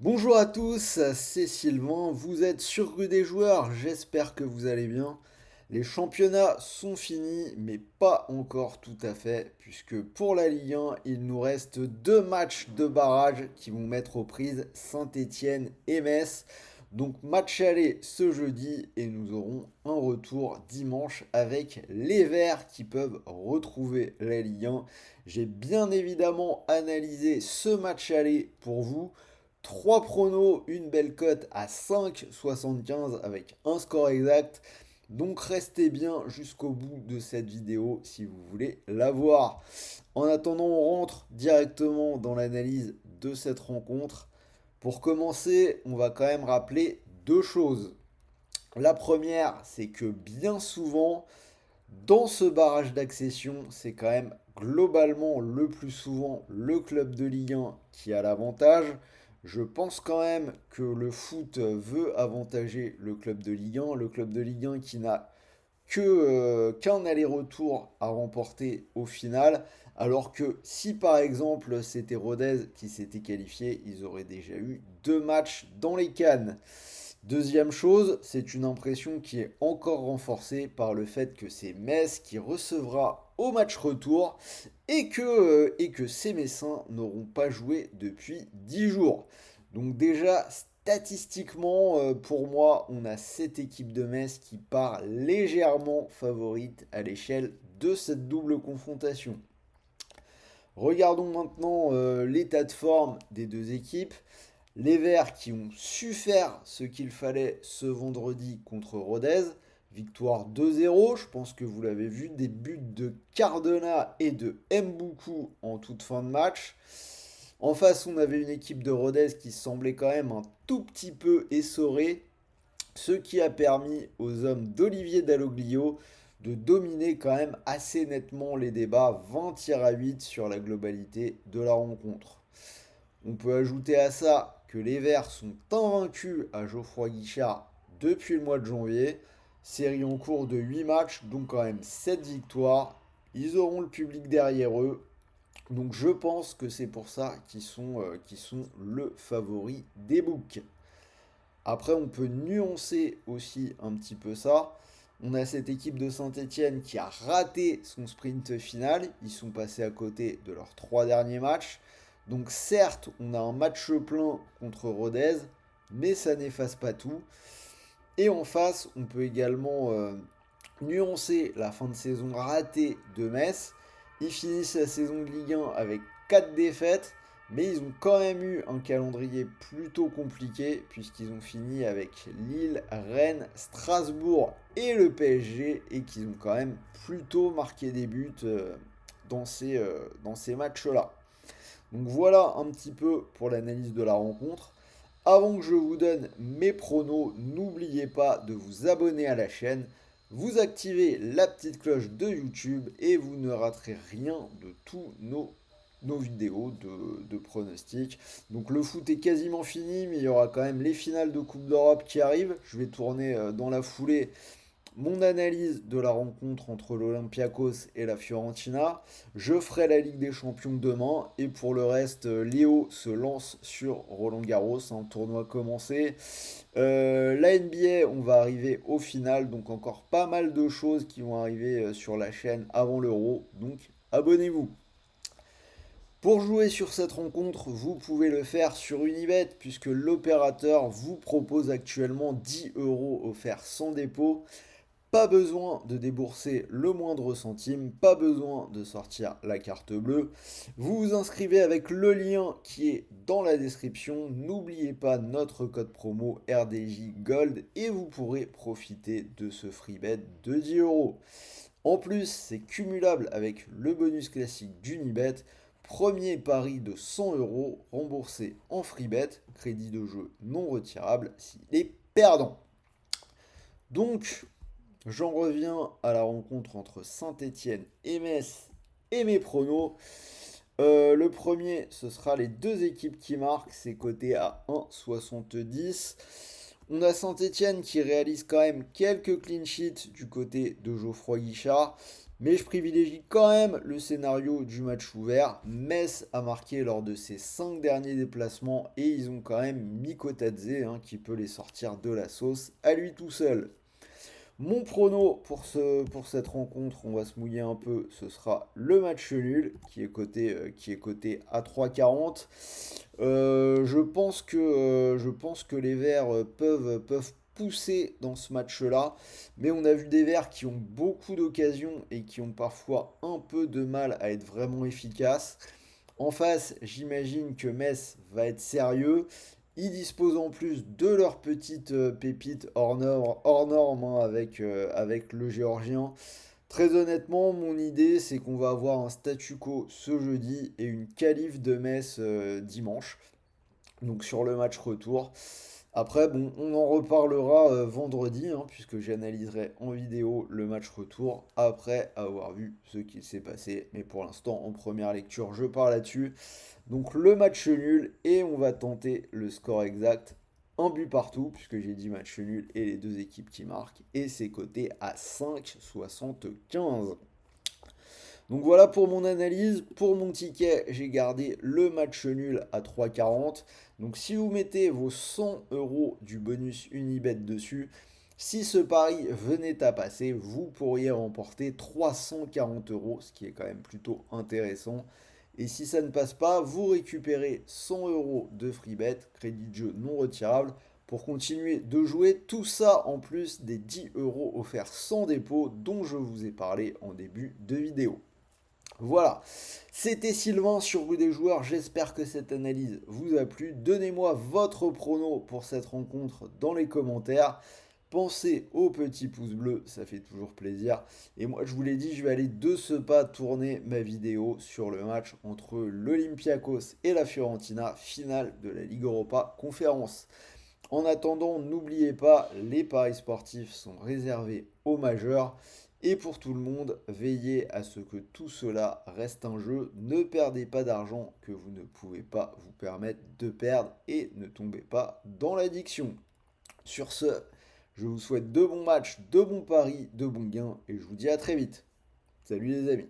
Bonjour à tous, c'est Sylvain, vous êtes sur Rue des Joueurs, j'espère que vous allez bien. Les championnats sont finis, mais pas encore tout à fait, puisque pour la Ligue 1, il nous reste deux matchs de barrage qui vont mettre aux prises Saint-Étienne et Metz. Donc match aller ce jeudi et nous aurons un retour dimanche avec les Verts qui peuvent retrouver la Ligue 1. J'ai bien évidemment analysé ce match aller pour vous. Trois pronos, une belle cote à 5,75 avec un score exact. Donc restez bien jusqu'au bout de cette vidéo si vous voulez la voir. En attendant, on rentre directement dans l'analyse de cette rencontre. Pour commencer, on va quand même rappeler deux choses. La première, c'est que bien souvent, dans ce barrage d'accession, c'est quand même globalement le plus souvent le club de Ligue 1 qui a l'avantage. Je pense quand même que le foot veut avantager le club de Ligue 1, le club de Ligue 1 qui n'a qu'un aller-retour à remporter au final, alors que si par exemple c'était Rodez qui s'était qualifié, ils auraient déjà eu deux matchs dans les cannes. Deuxième chose, c'est une impression qui est encore renforcée par le fait que c'est Metz qui recevra au match retour et que ces Messins n'auront pas joué depuis 10 jours. Donc déjà, statistiquement, pour moi, on a cette équipe de Metz qui part légèrement favorite à l'échelle de cette double confrontation. Regardons maintenant l'état de forme des deux équipes. Les Verts qui ont su faire ce qu'il fallait ce vendredi contre Rodez. Victoire 2-0, je pense que vous l'avez vu, des buts de Cardona et de Mboukou en toute fin de match. En face, on avait une équipe de Rodez qui semblait quand même un tout petit peu essorée, ce qui a permis aux hommes d'Olivier Dalloglio de dominer quand même assez nettement les débats 20 tirs à 8 sur la globalité de la rencontre. On peut ajouter à ça que les Verts sont invaincus à Geoffroy Guichard depuis le mois de janvier. Série en cours de 8 matchs, donc quand même 7 victoires. Ils auront le public derrière eux. Donc je pense que c'est pour ça qu'ils sont le favori des books. Après, on peut nuancer aussi un petit peu ça. On a cette équipe de Saint-Etienne qui a raté son sprint final. Ils sont passés à côté de leurs trois derniers matchs. Donc certes, on a un match plein contre Rodez, mais ça n'efface pas tout. Et en face, on peut également nuancer la fin de saison ratée de Metz. Ils finissent la saison de Ligue 1 avec 4 défaites, mais ils ont quand même eu un calendrier plutôt compliqué, puisqu'ils ont fini avec Lille, Rennes, Strasbourg et le PSG, et qu'ils ont quand même plutôt marqué des buts dans ces matchs-là. Donc voilà un petit peu pour l'analyse de la rencontre. Avant que je vous donne mes pronos, n'oubliez pas de vous abonner à la chaîne, vous activez la petite cloche de YouTube et vous ne raterez rien de tous nos vidéos de pronostics. Donc le foot est quasiment fini, mais il y aura quand même les finales de Coupe d'Europe qui arrivent. Je vais tourner dans la foulée mon analyse de la rencontre entre l'Olympiakos et la Fiorentina. Je ferai la Ligue des Champions demain. Et pour le reste, Léo se lance sur Roland Garros, un tournoi commencé. La NBA, on va arriver au final. Donc encore pas mal de choses qui vont arriver sur la chaîne avant l'Euro. Donc abonnez-vous. Pour jouer sur cette rencontre, vous pouvez le faire sur Unibet puisque l'opérateur vous propose actuellement 10 euros offerts sans dépôt. Pas besoin de débourser le moindre centime, pas besoin de sortir la carte bleue. Vous vous inscrivez avec le lien qui est dans la description. N'oubliez pas notre code promo RDJ Gold et vous pourrez profiter de ce free bet de 10 euros. En plus, c'est cumulable avec le bonus classique d'Unibet. Premier pari de 100 euros remboursé en free bet, crédit de jeu non retirable s'il est perdant. Donc, j'en reviens à la rencontre entre Saint-Étienne et Metz et mes pronos. Le premier, ce sera les deux équipes qui marquent, c'est coté à 1,70. On a Saint-Étienne qui réalise quand même quelques clean sheets du côté de Geoffroy Guichard. Mais je privilégie quand même le scénario du match ouvert. Metz a marqué lors de ses 5 derniers déplacements et ils ont quand même Mikotadze qui peut les sortir de la sauce à lui tout seul. Mon prono pour cette rencontre, on va se mouiller un peu, ce sera le match nul qui est coté à 3,40. Je pense que les Verts peuvent pousser dans ce match-là, mais on a vu des Verts qui ont beaucoup d'occasions et qui ont parfois un peu de mal à être vraiment efficaces. En face, j'imagine que Metz va être sérieux. Ils disposent en plus de leur petite pépite hors norme avec le Géorgien. Très honnêtement, mon idée, c'est qu'on va avoir un statu quo ce jeudi et une qualif de Metz dimanche. Donc sur le match retour. Après, bon, on en reparlera vendredi, puisque j'analyserai en vidéo le match retour après avoir vu ce qu'il s'est passé. Mais pour l'instant, en première lecture, je pars là-dessus. Donc le match nul et on va tenter le score exact. Un but partout, puisque j'ai dit match nul et les deux équipes qui marquent. Et c'est coté à 5,75. Donc voilà pour mon analyse. Pour mon ticket, j'ai gardé le match nul à 3,40. Donc si vous mettez vos 100 euros du bonus Unibet dessus, si ce pari venait à passer, vous pourriez remporter 340 euros, ce qui est quand même plutôt intéressant. Et si ça ne passe pas, vous récupérez 100 euros de free bet, crédit de jeu non retirable, pour continuer de jouer. Tout ça en plus des 10 euros offerts sans dépôt dont je vous ai parlé en début de vidéo. Voilà, c'était Sylvain sur Rue des Joueurs, j'espère que cette analyse vous a plu. Donnez-moi votre prono pour cette rencontre dans les commentaires. Pensez au petit pouce bleu, ça fait toujours plaisir. Et moi, je vous l'ai dit, je vais aller de ce pas tourner ma vidéo sur le match entre l'Olympiakos et la Fiorentina, finale de la Ligue Europa Conférence. En attendant, n'oubliez pas, les paris sportifs sont réservés aux majeurs. Et pour tout le monde, veillez à ce que tout cela reste un jeu. Ne perdez pas d'argent que vous ne pouvez pas vous permettre de perdre et ne tombez pas dans l'addiction. Sur ce, je vous souhaite de bons matchs, de bons paris, de bons gains et je vous dis à très vite. Salut les amis.